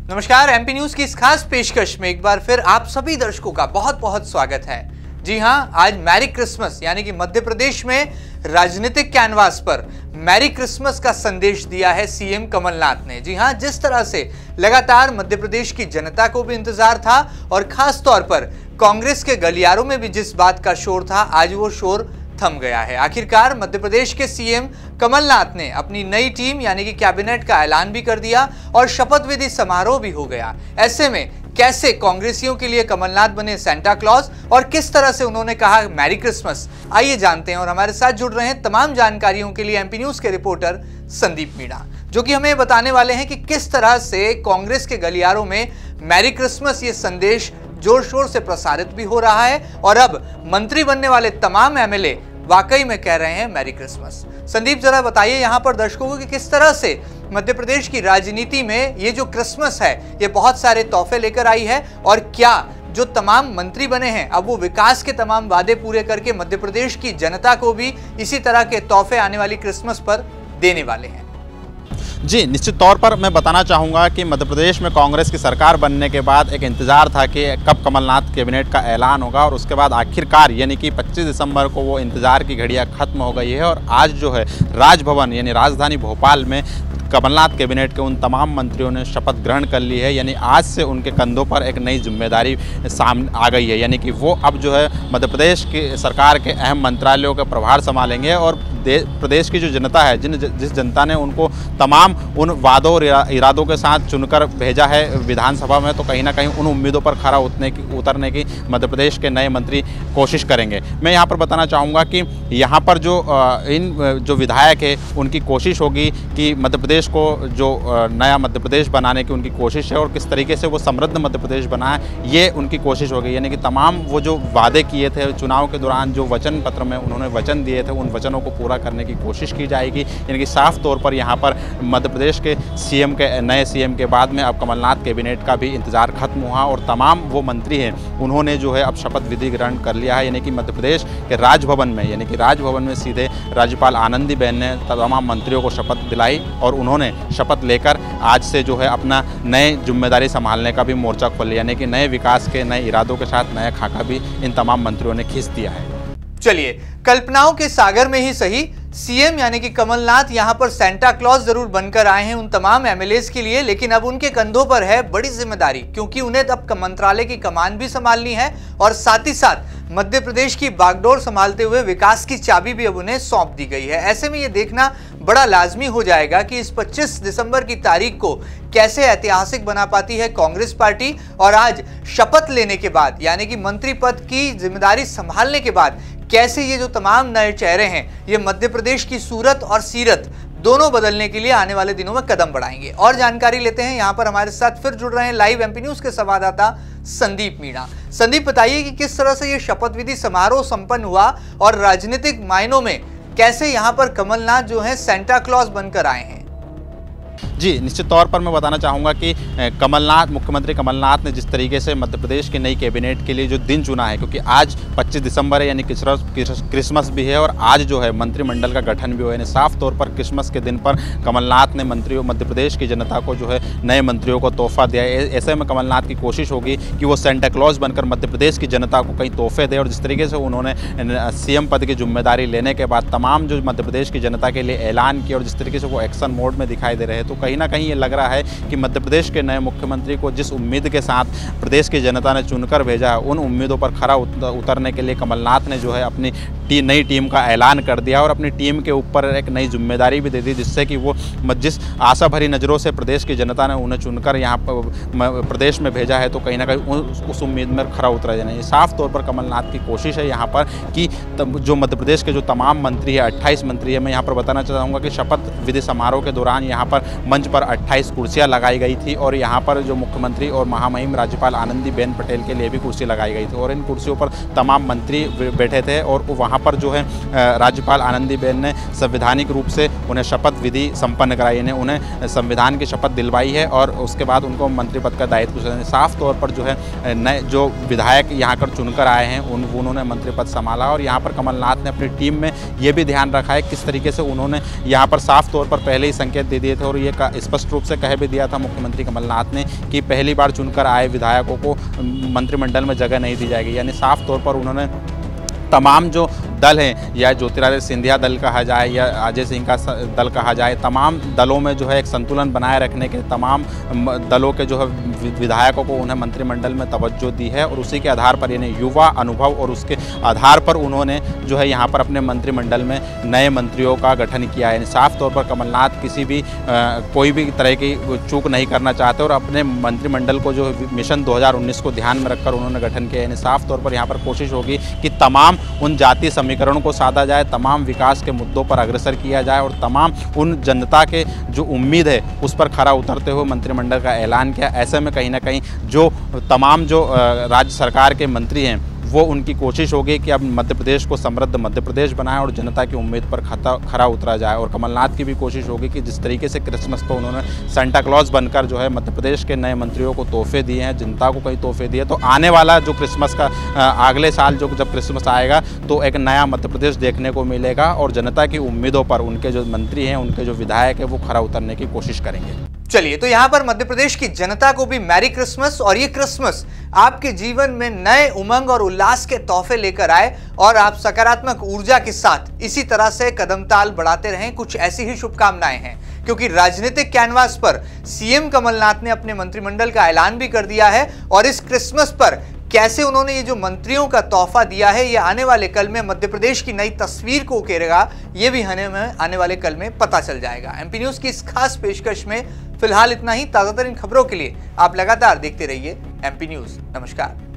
नमस्कार, MP news की इस खास पेशकश में एक बार फिर आप सभी दर्शकों का बहुत बहुत स्वागत है। जी हां, आज मैरी क्रिसमस यानी कि मध्य प्रदेश में राजनीतिक कैनवास पर मैरी क्रिसमस का संदेश दिया है सीएम कमलनाथ ने। जी हां, जिस तरह से लगातार मध्य प्रदेश की जनता को भी इंतजार था और खास तौर पर कांग्रेस के गलियारों में भी जिस बात का शोर था, आज वो शोर थम गया है। आखिरकार मध्य प्रदेश के सीएम कमलनाथ ने अपनी नई टीम यानी कि कैबिनेट का ऐलान भी कर दिया और शपथ विधि समारोह भी हो गया। ऐसे में कैसे कांग्रेसियों के लिए कमलनाथ बने सेंटा क्लॉज और किस तरह से उन्होंने कहा मैरी क्रिसमस, आइए जानते हैं। और हमारे साथ जुड़ रहे हैं तमाम जानकारियों के लिए एमपी न्यूज के रिपोर्टर संदीप मीणा, जो कि हमें बताने वाले हैं कि किस तरह से कांग्रेस के गलियारों में मैरी क्रिसमस ये संदेश जोर शोर से प्रसारित भी हो रहा है और अब मंत्री बनने वाले तमाम एमएलए वाकई में कह रहे हैं मैरी क्रिसमस। संदीप, जरा बताइए यहाँ पर दर्शकों को कि किस तरह से मध्य प्रदेश की राजनीति में ये जो क्रिसमस है ये बहुत सारे तोहफे लेकर आई है और क्या जो तमाम मंत्री बने हैं अब वो विकास के तमाम वादे पूरे करके मध्य प्रदेश की जनता को भी इसी तरह के तोहफे आने वाली क्रिसमस पर देने वाले हैं। जी, निश्चित तौर पर मैं बताना चाहूँगा कि मध्य प्रदेश में कांग्रेस की सरकार बनने के बाद एक इंतज़ार था कि कब कमलनाथ कैबिनेट का ऐलान होगा और उसके बाद आखिरकार यानी कि 25 दिसंबर को वो इंतज़ार की घड़ियाँ ख़त्म हो गई है और आज जो है राजभवन यानी राजधानी भोपाल में कमलनाथ कैबिनेट के उन तमाम मंत्रियों ने शपथ ग्रहण कर ली है। यानी आज से उनके कंधों पर एक नई जिम्मेदारी सामने आ गई है, यानी कि वो अब जो है मध्य प्रदेश की सरकार के अहम मंत्रालयों का प्रभार संभालेंगे और प्रदेश की जो जनता है, जिस जनता ने उनको तमाम उन वादों और इरादों के साथ चुनकर भेजा है विधानसभा में, तो कहीं ना कहीं उन उम्मीदों पर खरा उतरने की मध्य प्रदेश के नए मंत्री कोशिश करेंगे। मैं यहाँ पर बताना चाहूँगा कि यहाँ पर जो विधायक है उनकी कोशिश होगी कि मध्य प्रदेश को जो नया मध्य प्रदेश बनाने की उनकी कोशिश है और किस तरीके से वो समृद्ध मध्य प्रदेश बनाए, ये उनकी कोशिश होगी। यानी कि तमाम वो जो वादे किए थे चुनाव के दौरान, जो वचन पत्र में उन्होंने वचन दिए थे, उन वचनों को पूरा करने की कोशिश की जाएगी। यानी कि साफ तौर पर यहाँ पर मध्य प्रदेश के सीएम के नए सीएम के बाद में अब कमलनाथ कैबिनेट का भी इंतजार खत्म हुआ और तमाम वो मंत्री हैं उन्होंने जो है अब शपथ विधि ग्रहण कर लिया है। यानी कि मध्य प्रदेश के राजभवन में यानी कि राजभवन में सीधे राज्यपाल आनंदीबेन ने तमाम मंत्रियों को शपथ दिलाई और उन्होंने शपथ लेकर आज से जो है अपना नए जिम्मेदारी संभालने का भी मोर्चा खोल लिया। यानी कि नए विकास के नए इरादों के साथ नया खाका भी इन तमाम मंत्रियों ने खींच दिया है। चलिए, कल्पनाओं के सागर में ही सही सीएम यानी कि कमलनाथ यहां पर सेंटा क्लॉज जरूर बनकर आए हैं उन तमाम एमएलएस के लिए, लेकिन अब उनके कंधों पर है बड़ी जिम्मेदारी, क्योंकि उन्हें अब मंत्रालय की कमान भी संभालनी है और साथ ही साथ मध्य प्रदेश की बागडोर संभालते हुए विकास की चाबी भी अब उन्हें सौंप दी गई है। ऐसे में यह देखना बड़ा लाजमी हो जाएगा कि इस 25 दिसंबर की तारीख को कैसे ऐतिहासिक बना पाती है कांग्रेस पार्टी और आज शपथ लेने के बाद यानी कि मंत्री पद की जिम्मेदारी संभालने के बाद कैसे ये जो तमाम नए चेहरे हैं ये मध्य प्रदेश की सूरत और सीरत दोनों बदलने के लिए आने वाले दिनों में कदम बढ़ाएंगे। और जानकारी लेते हैं, यहाँ पर हमारे साथ फिर जुड़ रहे हैं लाइव एमपी न्यूज के संवाददाता संदीप मीणा। संदीप, बताइए कि किस तरह से ये शपथ विधि समारोह संपन्न हुआ और राजनीतिक मायनों में कैसे यहाँ पर कमलनाथ जो है सेंटा क्लॉज बनकर आए हैं। जी, निश्चित तौर पर मैं बताना चाहूँगा कि मुख्यमंत्री कमलनाथ ने जिस तरीके से मध्य प्रदेश की नई कैबिनेट के लिए जो दिन चुना है, क्योंकि आज 25 दिसंबर है यानी क्रिसमस भी है और आज जो है मंत्रिमंडल का गठन भी हुआ है। साफ तौर पर क्रिसमस के दिन पर कमलनाथ ने मध्य प्रदेश की जनता को जो है नए मंत्रियों को तोहफा दिया है। ऐसे में कमलनाथ की कोशिश होगी कि वो सेंटा क्लॉज बनकर मध्य प्रदेश की जनता को कई तोहफे दे और जिस तरीके से उन्होंने सीएम पद की जिम्मेदारी लेने के बाद तमाम जो मध्य प्रदेश की जनता के लिए ऐलान किया और जिस तरीके से वो एक्शन मोड में दिखाई दे रहे हैं, तो कहीं ना कहीं ये लग रहा है कि मध्य प्रदेश के नए मुख्यमंत्री को जिस उम्मीद के साथ प्रदेश की जनता ने चुनकर भेजा है, उन उम्मीदों पर खरा उतरने के लिए कमलनाथ ने जो है अपनी नई टीम का ऐलान कर दिया और अपनी टीम के ऊपर एक नई जिम्मेदारी भी दे दी, जिससे कि वो जिस आशा भरी नज़रों से प्रदेश की जनता ने उन्हें चुनकर यहाँ पर प्रदेश में भेजा है, तो कहीं ना कहीं उस उम्मीद में खरा उतरा जाना है। साफ तौर पर कमलनाथ की कोशिश है यहाँ पर कि जो मध्य प्रदेश के जो तमाम मंत्री है, 28 मंत्री है, मैं यहाँ पर बताना चाहूँगा कि शपथ विधि समारोह के दौरान यहाँ पर मंच पर 28 कुर्सियाँ लगाई गई थी और यहाँ पर जो मुख्यमंत्री और महामहिम राज्यपाल आनंदीबेन पटेल के लिए भी कुर्सी लगाई गई थी और इन कुर्सियों पर तमाम मंत्री बैठे थे और वहाँ पर जो है राज्यपाल आनंदीबेन ने संवैधानिक रूप से उन्हें शपथ विधि संपन्न कराई, उन्हें संविधान की शपथ दिलवाई है और उसके बाद उनको मंत्री पद का दायित्व साफ तौर पर जो है नए जो विधायक यहाँ कर चुनकर आए हैं उन्होंने मंत्री पद संभाला। और यहाँ पर कमलनाथ ने अपनी टीम में ये भी ध्यान रखा है किस तरीके से उन्होंने यहाँ पर साफ तौर पर पहले ही संकेत दे दिए थे और ये स्पष्ट रूप से कह भी दिया था मुख्यमंत्री कमलनाथ ने कि पहली बार चुनकर आए विधायकों को मंत्रिमंडल में जगह नहीं दी जाएगी। यानी साफ तौर पर उन्होंने तमाम जो दल हैं, या ज्योतिरादित्य सिंधिया दल कहा जाए या अजय सिंह का दल कहा जाए, तमाम दलों में जो है एक संतुलन बनाए रखने के तमाम दलों के जो है विधायकों को उन्हें मंत्रिमंडल में तवज्जो दी है और उसी के आधार पर यानी युवा अनुभव और उसके आधार पर उन्होंने जो है यहाँ पर अपने मंत्रिमंडल में नए मंत्रियों का गठन किया है। साफ तौर पर कमलनाथ किसी भी कोई भी तरह की चूक नहीं करना चाहते और अपने मंत्रिमंडल को जो मिशन 2019 को ध्यान में रखकर उन्होंने गठन किया है। साफ तौर पर यहाँ पर कोशिश होगी कि तमाम उन जातीय समीकरणों को साधा जाए, तमाम विकास के मुद्दों पर अग्रसर किया जाए और तमाम उन जनता के जो उम्मीद है उस पर खरा उतरते हुए मंत्रिमंडल का ऐलान किया। ऐसे में कहीं ना कहीं जो तमाम जो राज्य सरकार के मंत्री हैं वो उनकी कोशिश होगी कि अब मध्य प्रदेश को समृद्ध मध्य प्रदेश बनाएं और जनता की उम्मीद पर खरा उतरा जाए। और कमलनाथ की भी कोशिश होगी कि जिस तरीके से क्रिसमस को उन्होंने सेंटा क्लॉज बनकर जो है मध्य प्रदेश के नए मंत्रियों को तोहफे दिए हैं, जनता को कई तोहफे दिए, तो आने वाला जो क्रिसमस का अगले साल जो जब क्रिसमस आएगा तो एक नया मध्य प्रदेश देखने को मिलेगा और जनता की उम्मीदों पर उनके जो मंत्री हैं, उनके जो विधायक हैं, वो खरा उतरने की कोशिश करेंगे। चलिए, तो यहाँ पर मध्य प्रदेश की जनता को भी मैरी क्रिसमस, और ये क्रिसमस आपके जीवन में नए उमंग और उल्लास के तोहफे लेकर आए और आप सकारात्मक ऊर्जा के साथ इसी तरह से कदमताल बढ़ाते रहें। कुछ ऐसी ही शुभकामनाएं हैं, क्योंकि राजनीतिक कैनवास पर सीएम कमलनाथ ने अपने मंत्रिमंडल का ऐलान भी कर दिया है और इस क्रिसमस पर कैसे उन्होंने ये जो मंत्रियों का तोहफा दिया है, ये आने वाले कल में मध्य प्रदेश की नई तस्वीर को उकेरेगा, ये भी आने वाले कल में पता चल जाएगा। एमपी न्यूज की इस खास पेशकश में फिलहाल इतना ही। ताज़ातरीन खबरों के लिए आप लगातार देखते रहिए एमपी न्यूज। नमस्कार।